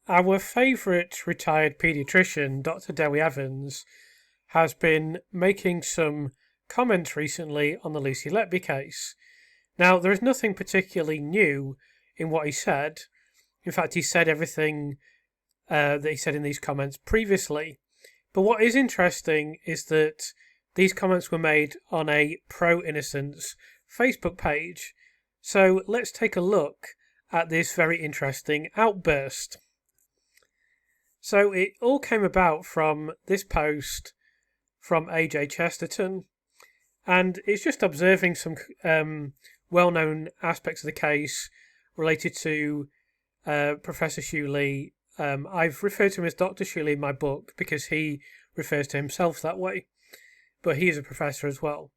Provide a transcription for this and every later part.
Our favourite retired paediatrician, Dr. Dewi Evans, has been making some comments recently on the Lucy Letby case. Now, there is nothing particularly new in what he said. In fact, he said everything that he said in these comments previously. But what is interesting is that these comments were made on a Pro-Innocence Facebook page. So let's take a look at this very interesting outburst. So it all came about from this post from AJ Chesterton, and it's just observing some well-known aspects of the case related to Professor Shuley. I've referred to him as Dr. Shuley in my book because he refers to himself that way, but he is a professor as well.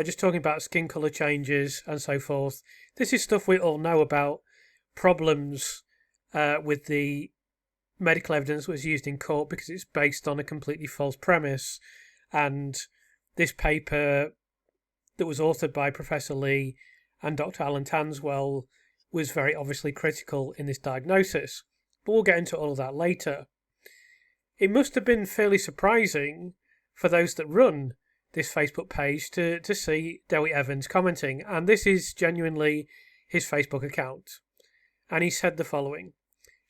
Just talking about skin colour changes and so forth. This is stuff we all know about, problems with the medical evidence that was used in court because it's based on a completely false premise. And this paper that was authored by Professor Lee and Dr. Alan Tanswell was very obviously critical in this diagnosis. But we'll get into all of that later. It must have been fairly surprising for those that run this Facebook page to see Dewi Evans commenting. And this is genuinely his Facebook account. And he said the following.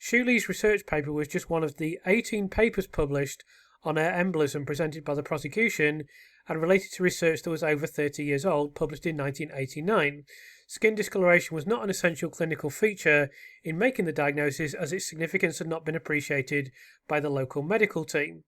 Shuley's research paper was just one of the 18 papers published on air embolism presented by the prosecution and related to research that was over 30 years old, published in 1989. Skin discoloration was not an essential clinical feature in making the diagnosis, as its significance had not been appreciated by the local medical team.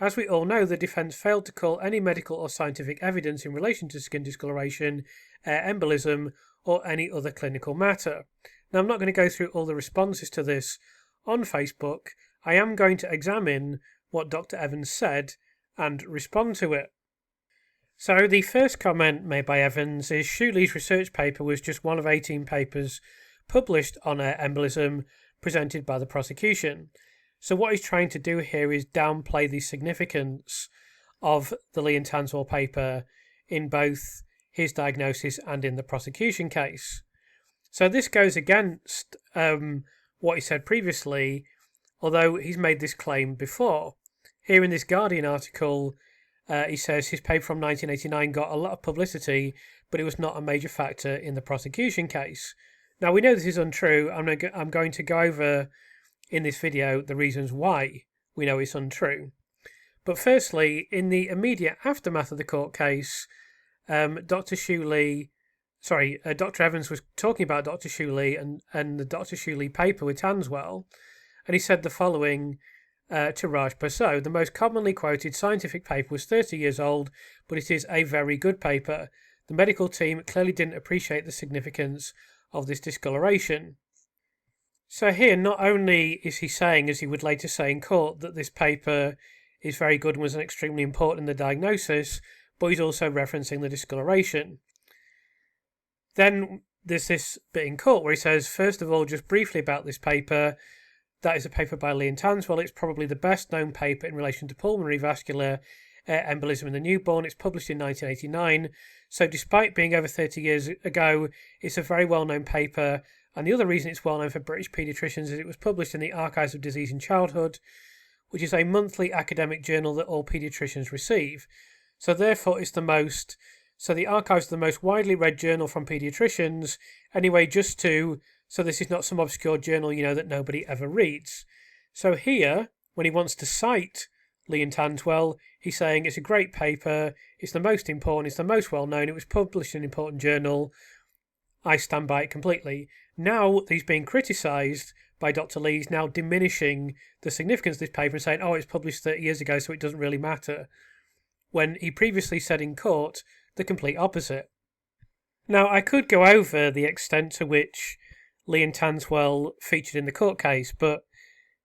As we all know, the defence failed to call any medical or scientific evidence in relation to skin discoloration, air embolism, or any other clinical matter. Now, I'm not going to go through all the responses to this on Facebook. I am going to examine what Dr. Evans said and respond to it. So the first comment made by Evans is Shuley's research paper was just one of 18 papers published on air embolism presented by the prosecution. So what he's trying to do here is downplay the significance of the Lee and Tanswell paper in both his diagnosis and in the prosecution case. So this goes against what he said previously, although he's made this claim before. Here in this Guardian article, he says his paper from 1989 got a lot of publicity, but it was not a major factor in the prosecution case. Now, we know this is untrue. I'm going to go over in this video the reasons why we know it's untrue. But firstly, in the immediate aftermath of the court case, Dr. Evans was talking about Dr. Shuley and the Dr. Shuley paper with Tanswell, and he said the following to Raj Persaud. The most commonly quoted scientific paper was 30 years old, but it is a very good paper. The medical team clearly didn't appreciate the significance of this discoloration. So here, not only is he saying, as he would later say in court, that this paper is very good and was extremely important in the diagnosis, but he's also referencing the discoloration. Then there's this bit in court where he says, first of all, just briefly about this paper, that is a paper by Lee and Tanswell. It's probably the best known paper in relation to pulmonary vascular embolism in the newborn. It's published in 1989. So despite being over 30 years ago, it's a very well-known paper. And the other reason it's well-known for British paediatricians is it was published in the Archives of Disease in Childhood, which is a monthly academic journal that all paediatricians receive. So therefore, the Archives is the most widely read journal from paediatricians. Anyway, so this is not some obscure journal, that nobody ever reads. So here, when he wants to cite Lee and Tanswell, he's saying it's a great paper, it's the most important, it's the most well-known, it was published in an important journal. I stand by it completely. Now he's being criticised by Dr. Lee, he's now diminishing the significance of this paper and saying, it's published 30 years ago, so it doesn't really matter. When he previously said in court the complete opposite. Now, I could go over the extent to which Lee and Tanswell featured in the court case, but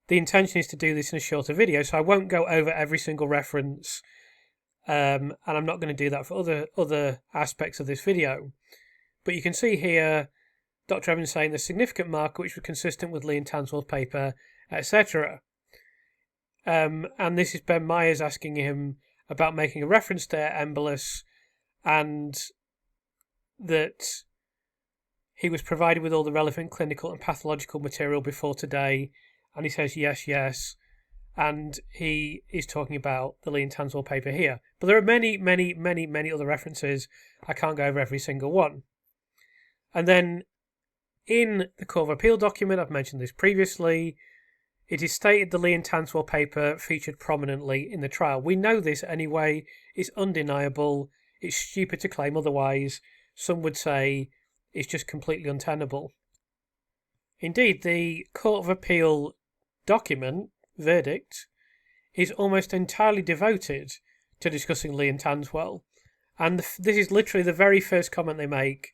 the intention is to do this in a shorter video, so I won't go over every single reference, and I'm not going to do that for other aspects of this video. But you can see here Dr. Evans saying the significant marker which was consistent with Lee and Tanswell's paper, etc. And this is Ben Myers asking him about making a reference to embolus, and that he was provided with all the relevant clinical and pathological material before today, and he says yes, yes, and he is talking about the Lee and Tanswell paper here. But there are many, many, many, many other references. I can't go over every single one. And then in the Court of Appeal document, I've mentioned this previously, it is stated the Lee and Tanswell paper featured prominently in the trial. We know this anyway. It's undeniable. It's stupid to claim otherwise. Some would say it's just completely untenable. Indeed, the Court of Appeal document, verdict, is almost entirely devoted to discussing Lee and Tanswell. And this is literally the very first comment they make.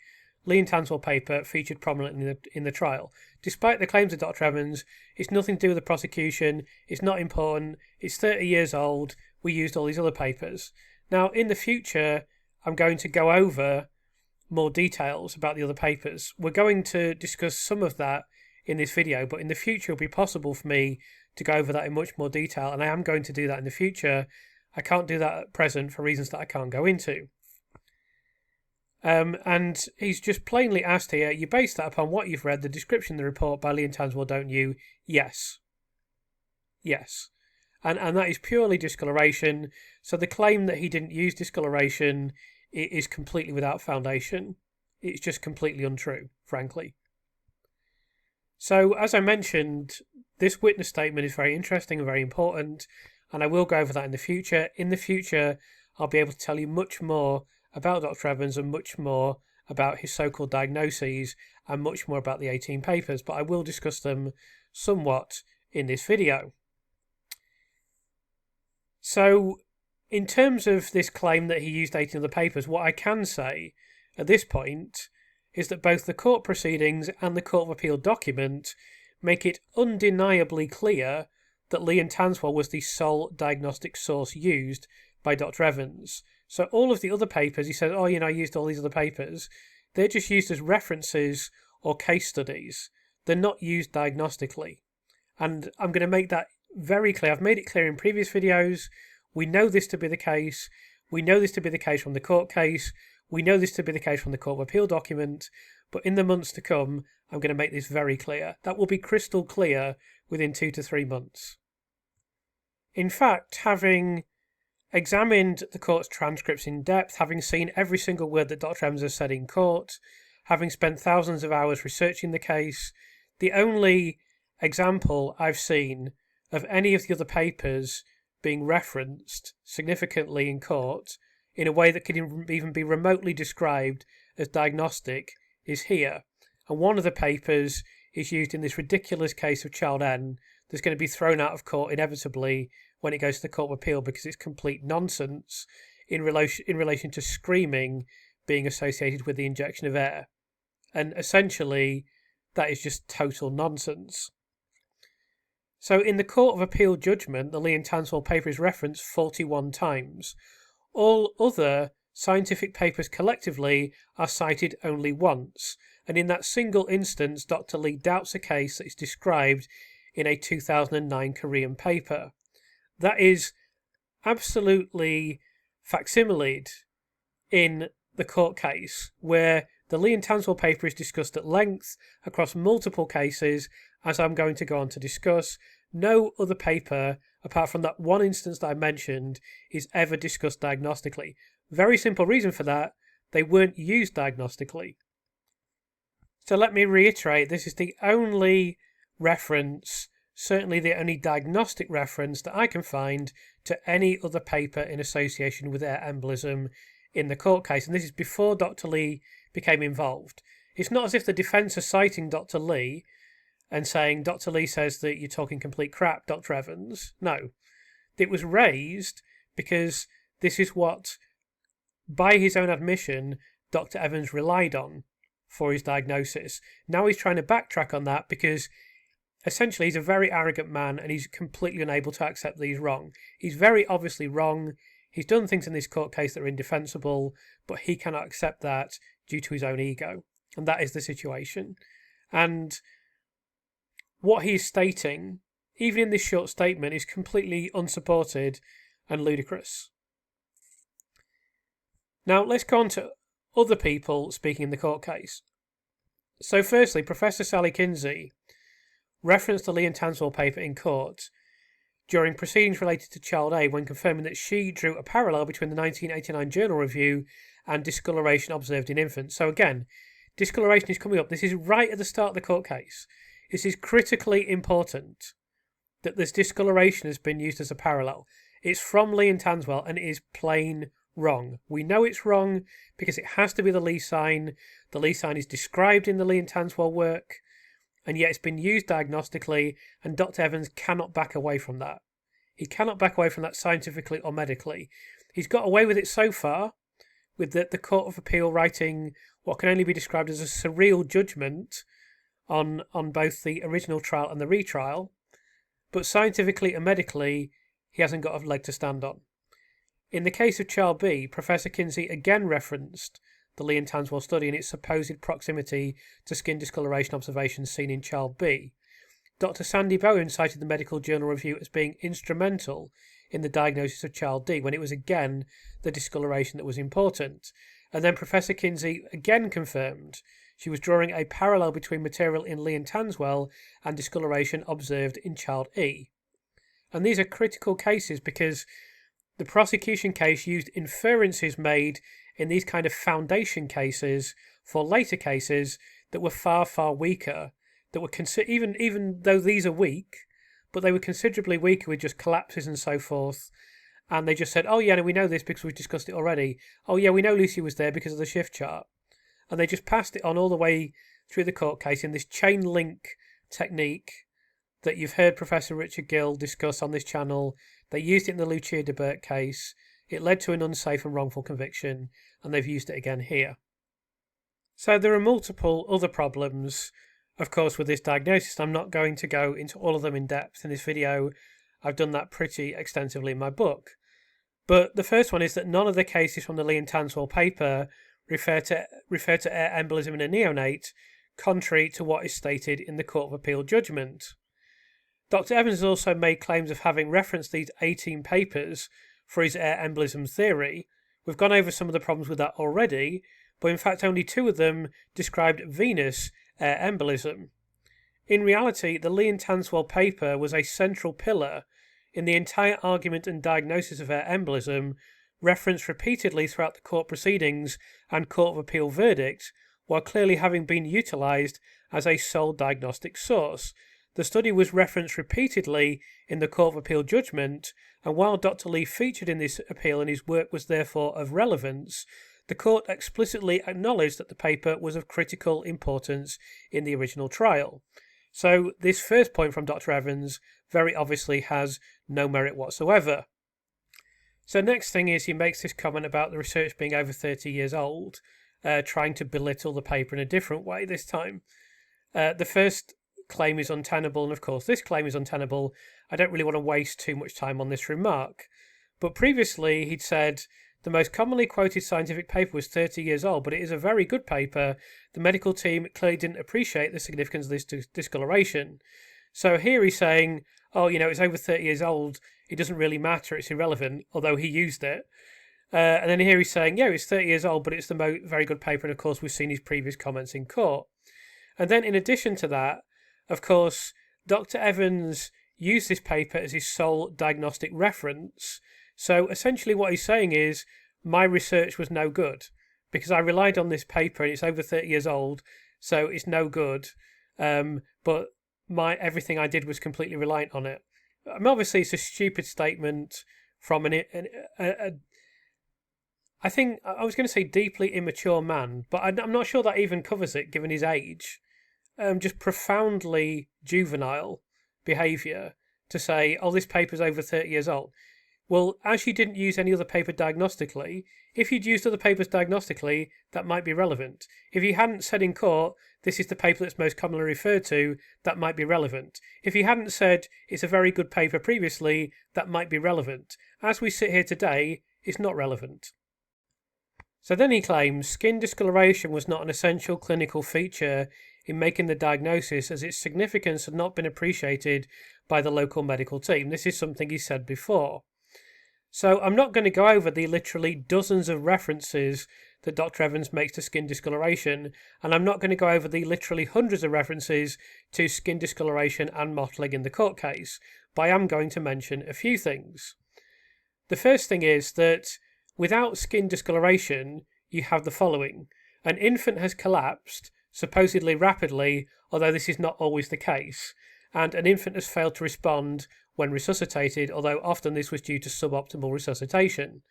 Lee and Tanswell paper featured prominently in the trial. Despite the claims of Dr. Evans, it's nothing to do with the prosecution, it's not important, it's 30 years old, we used all these other papers. Now, in the future, I'm going to go over more details about the other papers. We're going to discuss some of that in this video, but in the future it'll be possible for me to go over that in much more detail, and I am going to do that in the future. I can't do that at present for reasons that I can't go into. And he's just plainly asked here, you base that upon what you've read, the description of the report by Lee and Tanswell, don't you? Yes. Yes. And that is purely discolouration. So the claim that he didn't use discolouration is completely without foundation. It's just completely untrue, frankly. So, as I mentioned, this witness statement is very interesting and very important, and I will go over that in the future. In the future, I'll be able to tell you much more about Dr. Evans and much more about his so-called diagnoses and much more about the 18 papers, but I will discuss them somewhat in this video. So, in terms of this claim that he used 18 other papers, what I can say at this point is that both the court proceedings and the Court of Appeal document make it undeniably clear that Lee and Tanswell was the sole diagnostic source used by Dr. Evans. So all of the other papers, he says, I used all these other papers, they're just used as references or case studies. They're not used diagnostically. And I'm going to make that very clear. I've made it clear in previous videos. We know this to be the case. We know this to be the case from the court case. We know this to be the case from the Court of Appeal document. But in the months to come, I'm going to make this very clear. That will be crystal clear within 2 to 3 months. In fact, having examined the court's transcripts in depth, having seen every single word that Dr. Evans has said in court, having spent thousands of hours researching the case, the only example I've seen of any of the other papers being referenced significantly in court in a way that could even be remotely described as diagnostic is here. And one of the papers is used in this ridiculous case of Child N that's going to be thrown out of court inevitably when it goes to the Court of Appeal because it's complete nonsense in relation to screaming being associated with the injection of air. And essentially, that is just total nonsense. So in the Court of Appeal judgment, the Lee and Tanswell paper is referenced 41 times. All other scientific papers collectively are cited only once, and in that single instance, Dr. Lee doubts a case that is described in a 2009 Korean paper. That is absolutely facsimiled in the court case, where the Lee and Tanswell paper is discussed at length across multiple cases, as I'm going to go on to discuss. No other paper, apart from that one instance that I mentioned, is ever discussed diagnostically. Very simple reason for that, they weren't used diagnostically. So let me reiterate, this is the only reference, certainly the only diagnostic reference that I can find to any other paper in association with air embolism in the court case. And this is before Dr. Lee became involved. It's not as if the defence are citing Dr. Lee and saying, Dr. Lee says that you're talking complete crap, Dr. Evans. No. It was raised because this is what, by his own admission, Dr. Evans relied on for his diagnosis. Now he's trying to backtrack on that because essentially he's a very arrogant man and he's completely unable to accept that he's wrong. He's very obviously wrong. He's done things in this court case that are indefensible, but he cannot accept that due to his own ego. And that is the situation. And what he's stating, even in this short statement, is completely unsupported and ludicrous. Now, let's go on to other people speaking in the court case. So firstly, Professor Sally Kinsey referenced the Lee and Tanswell paper in court during proceedings related to Child A when confirming that she drew a parallel between the 1989 Journal Review and discoloration observed in infants. So again, discoloration is coming up. This is right at the start of the court case. This is critically important that this discoloration has been used as a parallel. It's from Lee and Tanswell and it is plain wrong. We know it's wrong because it has to be the Lee sign. The Lee sign is described in the Lee and Tanswell work, and yet it's been used diagnostically, and Dr. Evans cannot back away from that. He cannot back away from that scientifically or medically. He's got away with it so far, with the Court of Appeal writing what can only be described as a surreal judgment on both the original trial and the retrial, but scientifically and medically, he hasn't got a leg to stand on. In the case of Child B, Professor Kinsey again referenced the Lee and Tanswell study and its supposed proximity to skin discoloration observations seen in Child B. Dr. Sandy Bowen cited the Medical Journal Review as being instrumental in the diagnosis of Child D, when it was again the discoloration that was important. And then Professor Kinsey again confirmed she was drawing a parallel between material in Lee and Tanswell and discoloration observed in Child E. And these are critical cases because the prosecution case used inferences made in these kind of foundation cases for later cases that were far, far weaker, that were even though these are weak, but they were considerably weaker with just collapses and so forth. And they just said, oh yeah, no, we know this because we've discussed it already. Oh yeah, we know Lucy was there because of the shift chart. And they just passed it on all the way through the court case in this chain link technique that you've heard Professor Richard Gill discuss on this channel. They used it in the Lucia de Bert case. It led to an unsafe and wrongful conviction, and they've used it again here. So there are multiple other problems, of course, with this diagnosis. I'm not going to go into all of them in depth in this video. I've done that pretty extensively in my book. But the first one is that none of the cases from the Lee and Tanswell paper refer to air embolism in a neonate, contrary to what is stated in the Court of Appeal judgment. Dr. Evans has also made claims of having referenced these 18 papers for his air embolism theory. We've gone over some of the problems with that already, but in fact only 2 of them described venous air embolism. In reality, the Lee and Tanswell paper was a central pillar in the entire argument and diagnosis of air embolism, referenced repeatedly throughout the court proceedings and Court of Appeal verdict, while clearly having been utilised as a sole diagnostic source. The study was referenced repeatedly in the Court of Appeal judgment, and while Dr. Lee featured in this appeal and his work was therefore of relevance, the court explicitly acknowledged that the paper was of critical importance in the original trial. So this first point from Dr. Evans very obviously has no merit whatsoever. So next thing is he makes this comment about the research being over 30 years old, trying to belittle the paper in a different way this time. The first claim is untenable, and of course this claim is untenable. I don't really want to waste too much time on this remark. But previously he'd said the most commonly quoted scientific paper was 30 years old, but it is a very good paper. The medical team clearly didn't appreciate the significance of this discoloration. So here he's saying, oh, it's over 30 years old, it doesn't really matter, it's irrelevant, although he used it. And then here he's saying, yeah, it's 30 years old, but it's the very good paper, and of course we've seen his previous comments in court. And then in addition to that, of course, Dr. Evans used this paper as his sole diagnostic reference. So essentially what he's saying is, my research was no good because I relied on this paper and it's over 30 years old, so it's no good. But everything I did was completely reliant on it. Obviously, it's a stupid statement from I think I was going to say deeply immature man, but I'm not sure that even covers it given his age. Just profoundly juvenile behaviour to say, oh, this paper's over 30 years old. Well, as you didn't use any other paper diagnostically, if you'd used other papers diagnostically, that might be relevant. If you hadn't said in court, this is the paper that's most commonly referred to, that might be relevant. If you hadn't said it's a very good paper previously, that might be relevant. As we sit here today, it's not relevant. So then he claims skin discoloration was not an essential clinical feature in making the diagnosis, as its significance had not been appreciated by the local medical team. This is something he said before. So I'm not going to go over the literally dozens of references that Dr. Evans makes to skin discoloration, and I'm not going to go over the literally hundreds of references to skin discoloration and mottling in the court case, but I am going to mention a few things. The first thing is that without skin discoloration, you have the following. An infant has collapsed, supposedly rapidly, although this is not always the case, and an infant has failed to respond when resuscitated, although often this was due to suboptimal resuscitation.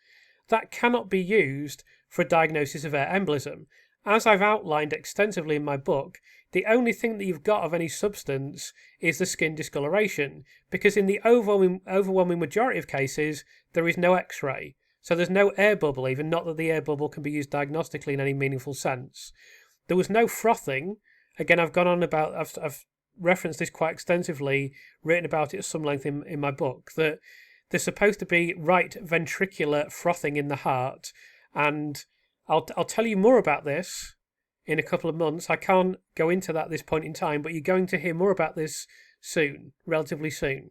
That cannot be used for a diagnosis of air embolism. As I've outlined extensively in my book, the only thing that you've got of any substance is the skin discoloration, because in the overwhelming majority of cases, there is no X-ray. So there's no air bubble, even not that the air bubble can be used diagnostically in any meaningful sense. There was no frothing. Again, I've referenced this quite extensively, written about it at some length in my book, that there's supposed to be right ventricular frothing in the heart, and I'll tell you more about this in a couple of months. I can't go into that at this point in time, but you're going to hear more about this soon, relatively soon.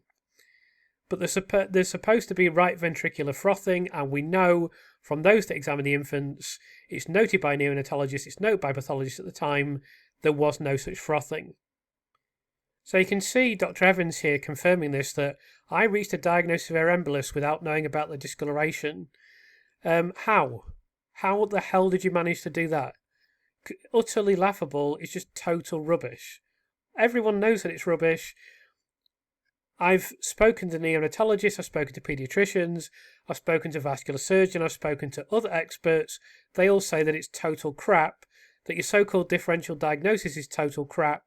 But there's supposed to be right ventricular frothing, and we know from those that examine the infants, it's noted by neonatologists, it's noted by pathologists at the time, there was no such frothing. So you can see Dr. Evans here confirming this, that I reached a diagnosis of air embolus without knowing about the discoloration. How? How the hell did you manage to do that? Utterly laughable. It's just total rubbish. Everyone knows that it's rubbish. I've spoken to neonatologists, I've spoken to paediatricians, I've spoken to vascular surgeons, I've spoken to other experts. They all say that it's total crap, that your so-called differential diagnosis is total crap,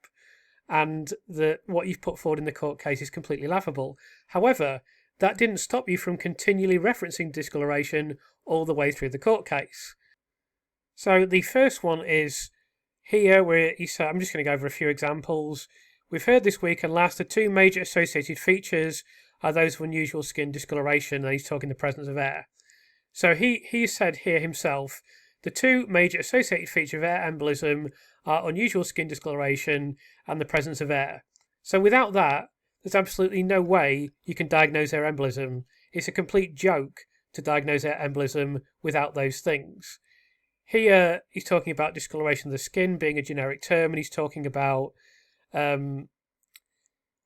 and that what you've put forward in the court case is completely laughable. However, that didn't stop you from continually referencing discoloration all the way through the court case. So the first one is here where he said, I'm just going to go over a few examples. We've heard this week and last the two major associated features are those of unusual skin discoloration, and he's talking the presence of air. So he said here himself, the two major associated features of air embolism are unusual skin discoloration and the presence of air. So without that, there's absolutely no way you can diagnose air embolism. It's a complete joke to diagnose air embolism without those things. Here, he's talking about discoloration of the skin being a generic term, and he's talking about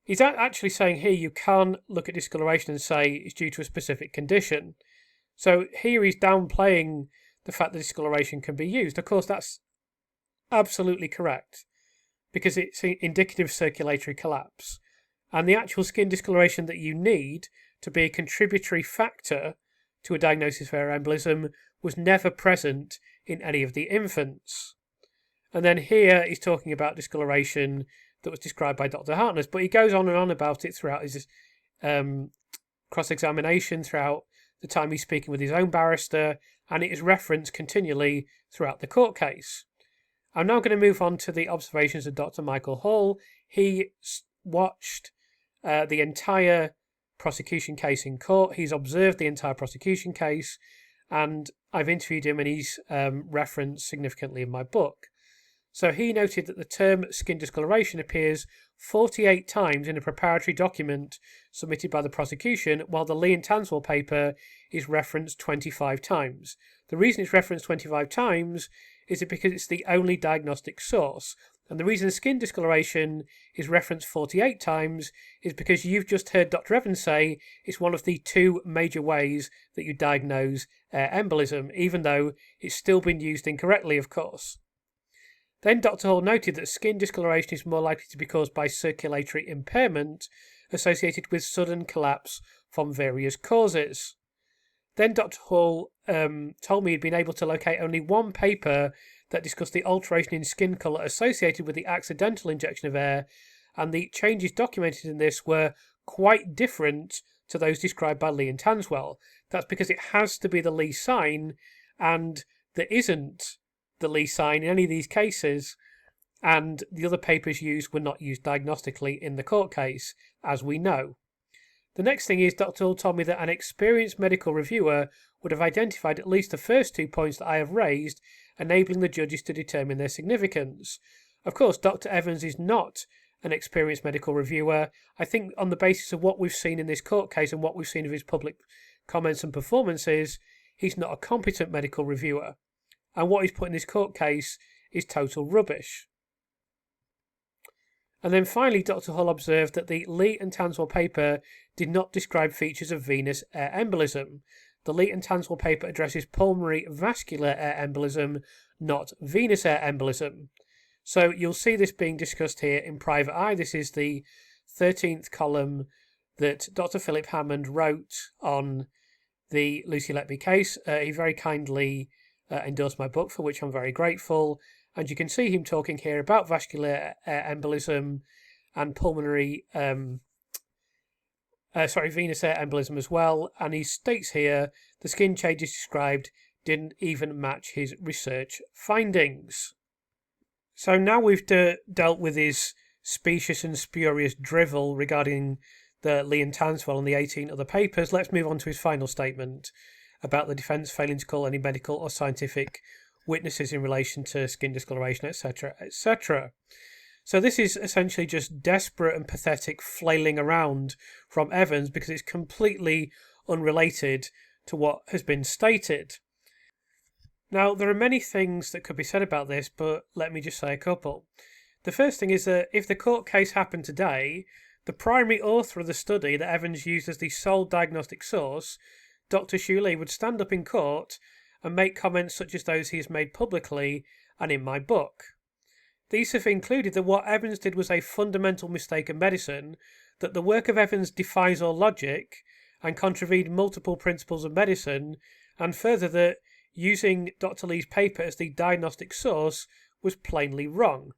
he's actually saying here you can't look at discoloration and say it's due to a specific condition. So here he's downplaying the fact that discoloration can be used. Of course, that's absolutely correct, because it's indicative of circulatory collapse. And the actual skin discoloration that you need to be a contributory factor to a diagnosis of air embolism was never present in any of the infants. And then here he's talking about discoloration that was described by Dr. Hartness, but he goes on and on about it throughout his cross-examination, throughout the time he's speaking with his own barrister, and it is referenced continually throughout the court case. I'm now going to move on to the observations of Dr. Michael Hall. He watched the entire prosecution case in court. He's observed the entire prosecution case, and I've interviewed him, and he's referenced significantly in my book. So he noted that the term skin discoloration appears 48 times in a preparatory document submitted by the prosecution, while the Lee and Tanswell paper is referenced 25 times. The reason it's referenced 25 times is because it's the only diagnostic source. And the reason skin discoloration is referenced 48 times is because you've just heard Dr. Evans say it's one of the two major ways that you diagnose air embolism, even though it's still been used incorrectly, of course. Then Dr. Hall noted that skin discoloration is more likely to be caused by circulatory impairment associated with sudden collapse from various causes. Then Dr. Hall told me he'd been able to locate only one paper that discussed the alteration in skin colour associated with the accidental injection of air, and the changes documented in this were quite different to those described by Lee and Tanswell. That's because it has to be the Lee sign, and there isn't the Lee sign in any of these cases, and the other papers used were not used diagnostically in the court case, as we know. The next thing is Dr. Hall told me that an experienced medical reviewer would have identified at least the first 2 points that I have raised, enabling the judges to determine their significance. Of course, Dr. Evans is not an experienced medical reviewer. I think on the basis of what we've seen in this court case and what we've seen of his public comments and performances, he's not a competent medical reviewer. and what he's put in this court case is total rubbish. And then finally, Dr. Hull observed that the Lee and Tanswell paper did not describe features of venous air embolism. The Lee and Tanswell paper addresses pulmonary vascular air embolism, not venous air embolism. So you'll see this being discussed here in Private Eye. This is the 13th column that Dr. Philip Hammond wrote on the Lucy Letby case. He very kindly endorsed my book, for which I'm very grateful. And you can see him talking here about vascular embolism and pulmonary, venous air embolism as well. And he states here the skin changes described didn't even match his research findings. So now we've dealt with his specious and spurious drivel regarding the Lee and Tanswell and the 18 other papers, let's move on to his final statement about the defence failing to call any medical or scientific witnesses in relation to skin discoloration, etc., etc. So this is essentially just desperate and pathetic flailing around from Evans because it's completely unrelated to what has been stated. Now, there are many things that could be said about this, but let me just say a couple. The first thing is that if the court case happened today, the primary author of the study that Evans used as the sole diagnostic source, Dr. Shuley, would stand up in court and make comments such as those he has made publicly and in my book. These have included that what Evans did was a fundamental mistake of medicine, that the work of Evans defies all logic and contravened multiple principles of medicine, and further that using Dr. Lee's paper as the diagnostic source was plainly wrong.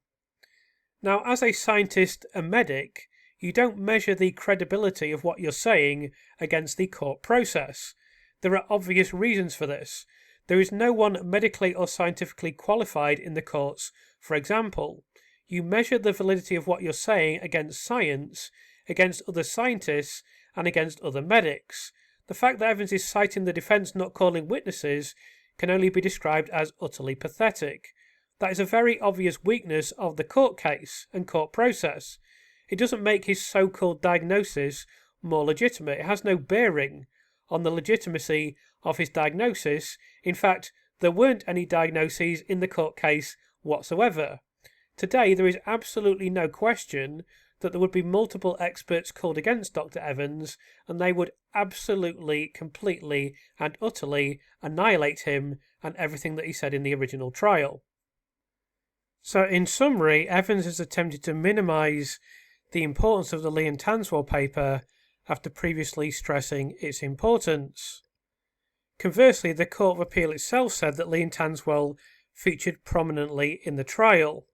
Now, as a scientist and medic, you don't measure the credibility of what you're saying against the court process. There are obvious reasons for this. There is no one medically or scientifically qualified in the courts, for example. You measure the validity of what you're saying against science, against other scientists, and against other medics. The fact that Evans is citing the defence not calling witnesses can only be described as utterly pathetic. That is a very obvious weakness of the court case and court process. It doesn't make his so-called diagnosis more legitimate. It has no bearing on the legitimacy of his diagnosis. In fact, there weren't any diagnoses in the court case whatsoever. Today, there is absolutely no question that there would be multiple experts called against Dr. Evans, and they would absolutely, completely, and utterly annihilate him and everything that he said in the original trial. So, in summary, Evans has attempted to minimise the importance of the Lee and Tanswell paper after previously stressing its importance. Conversely, the Court of Appeal itself said that Lee and Tanswell featured prominently in the trial.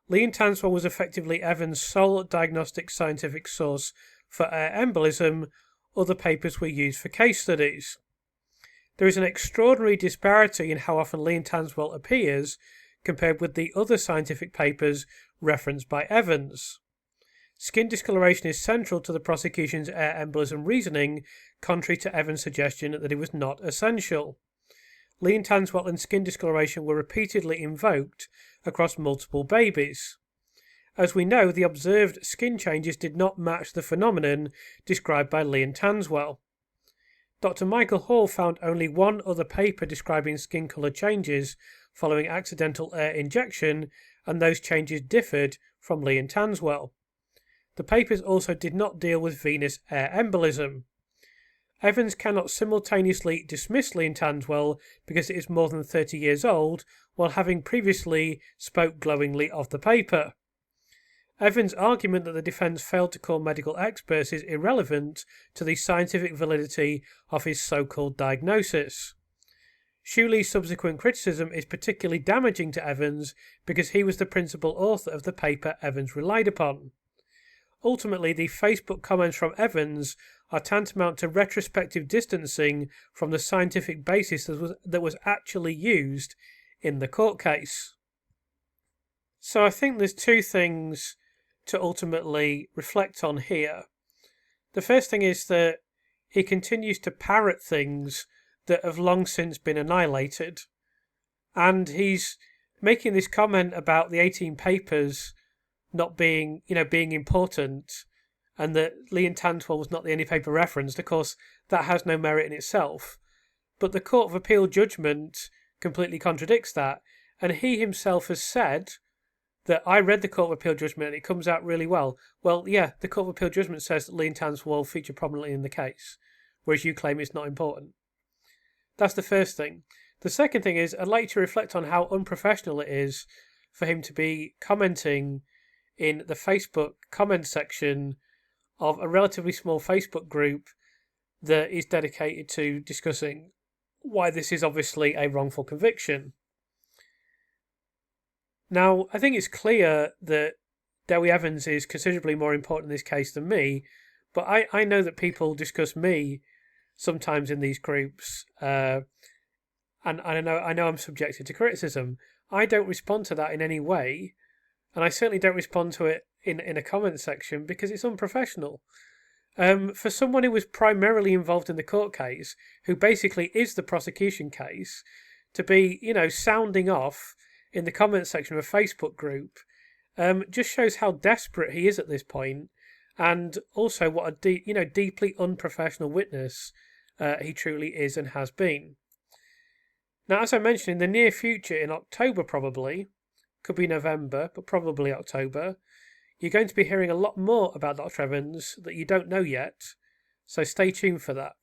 Lee and Tanswell was effectively Evans' sole diagnostic scientific source for air embolism. Other papers were used for case studies. There is an extraordinary disparity in how often Lee and Tanswell appears compared with the other scientific papers referenced by Evans. Skin discoloration is central to the prosecution's air embolism reasoning, contrary to Evans' suggestion that it was not essential. Lee and Tanswell and skin discoloration were repeatedly invoked across multiple babies. As we know, the observed skin changes did not match the phenomenon described by Lee and Tanswell. Dr. Michael Hall found only one other paper describing skin colour changes following accidental air injection, and those changes differed from Lee and Tanswell. The papers also did not deal with venous air embolism. Evans cannot simultaneously dismiss Lee and Tanswell because it is more than 30 years old, while having previously spoke glowingly of the paper. Evans' argument that the defence failed to call medical experts is irrelevant to the scientific validity of his so-called diagnosis. Shuley's subsequent criticism is particularly damaging to Evans because he was the principal author of the paper Evans relied upon. Ultimately, the Facebook comments from Evans are tantamount to retrospective distancing from the scientific basis that was actually used in the court case. So I think there's two things to ultimately reflect on here. The first thing is that he continues to parrot things that have long since been annihilated, and he's making this comment about the 18 papers not being important, and that Lee and Tanswell was not the only paper referenced. Of course, that has no merit in itself. But the Court of Appeal judgment completely contradicts that. And he himself has said that I read the Court of Appeal judgment and it comes out really well. Well, yeah, the Court of Appeal judgment says that Lee and Tanswell feature prominently in the case, whereas you claim it's not important. That's the first thing. The second thing is I'd like to reflect on how unprofessional it is for him to be commenting in the Facebook comment section of a relatively small Facebook group that is dedicated to discussing why this is obviously a wrongful conviction. Now, I think it's clear that Dewi Evans is considerably more important in this case than me, but I know that people discuss me sometimes in these groups, and I know I'm subjected to criticism. I don't respond to that in any way, and I certainly don't respond to it in a comment section because it's unprofessional. For someone who was primarily involved in the court case, who basically is the prosecution case, to be, sounding off in the comment section of a Facebook group, just shows how desperate he is at this point, and also what a deeply unprofessional witness he truly is and has been. Now, as I mentioned, in the near future, in October probably, could be November, but probably October, you're going to be hearing a lot more about Dr. Evans that you don't know yet, so stay tuned for that.